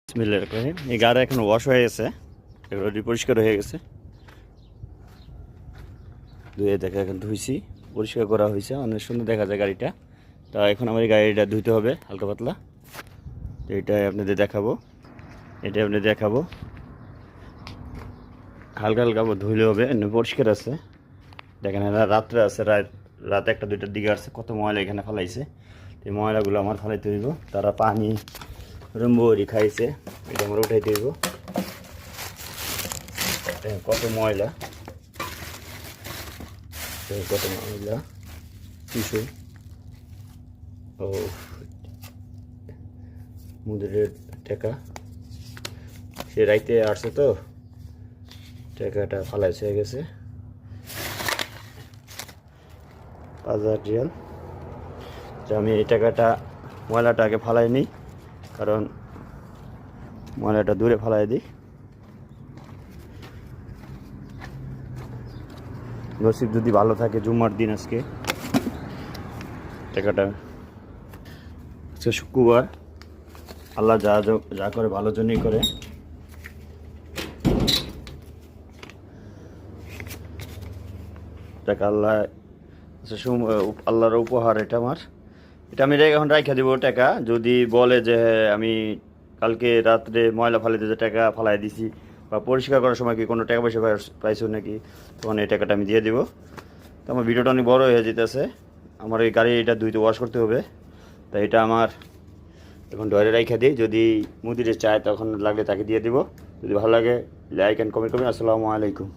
বিসমিল্লাহির রহমানির রহিম। এই গাড়ি এখন ওয়াশ হয়ে গেছে, এগুলো পরিষ্কার হয়ে গেছে। ধুয়ে দেখা এখন ধুইছি, পরিষ্কার করা হয়েছে, অনেক সুন্দর দেখা যায় গাড়িটা। তা এখন আমার এই গাড়িটা ধুইতে হবে হালকা পাতলা। তো এটাই আপনাদের দেখাবো, হালকা হালকা ধুইলে হবে, এমনি পরিষ্কার আছে। দেখেন এরা রাত্রে আছে, রাত 1-2টার দিকে আসছে, কত ময়লা এখানে ফেলাইছে। এই ময়লাগুলো আমার ফেলাইতে হইব। তারা পানি রুম্বরি খাইছে, এটা আমার উঠাইতে হইব। কত ময়লা, টিস্যু। ও মুদিরের টাকা, সে রাইতে আসছে তো টাকাটা ফালাইছে হয়ে গেছে 5,000 রিয়াল। যে আমি এই টাকাটা ময়লাটা আগে ফালাই নিই, কারণ ময়লাটা দূরে ফালাই দিই। নসিব যদি ভালো থাকে, জুম্মার দিন আজকে, টাকাটা আজকে শুক্রবার, আল্লাহ যা করে ভালোর জন্যই করে। টাকা আল্লাহর উপহার, এটা আমার, এটা আমি এখন রাইখা দিব। টাকা যদি বলে যে আমি কালকে রাত্রে ময়লা ফালাইতে যে টাকা ফালাই দিছি, বা পরিষ্কার করার সময় কি কোনো টাকা পয়সা পাইছো নাকি, তখন এই টাকাটা আমি দিয়ে দিব। তো আমার ভিডিওটা অনেক বড় হয়ে যেতেছে, আমার এই গাড়ি এটা ধুইতে ওয়াশ করতে হবে। তাই এটা আমার এখন ডয়ারে রাইখা দিই, যদি মুদিরে চায় তখন লাগলে তাকে দিয়ে দিব। যদি ভালো লাগে লাইক অ্যান্ড কমেন্ট করবেন। আসসালামু আলাইকুম।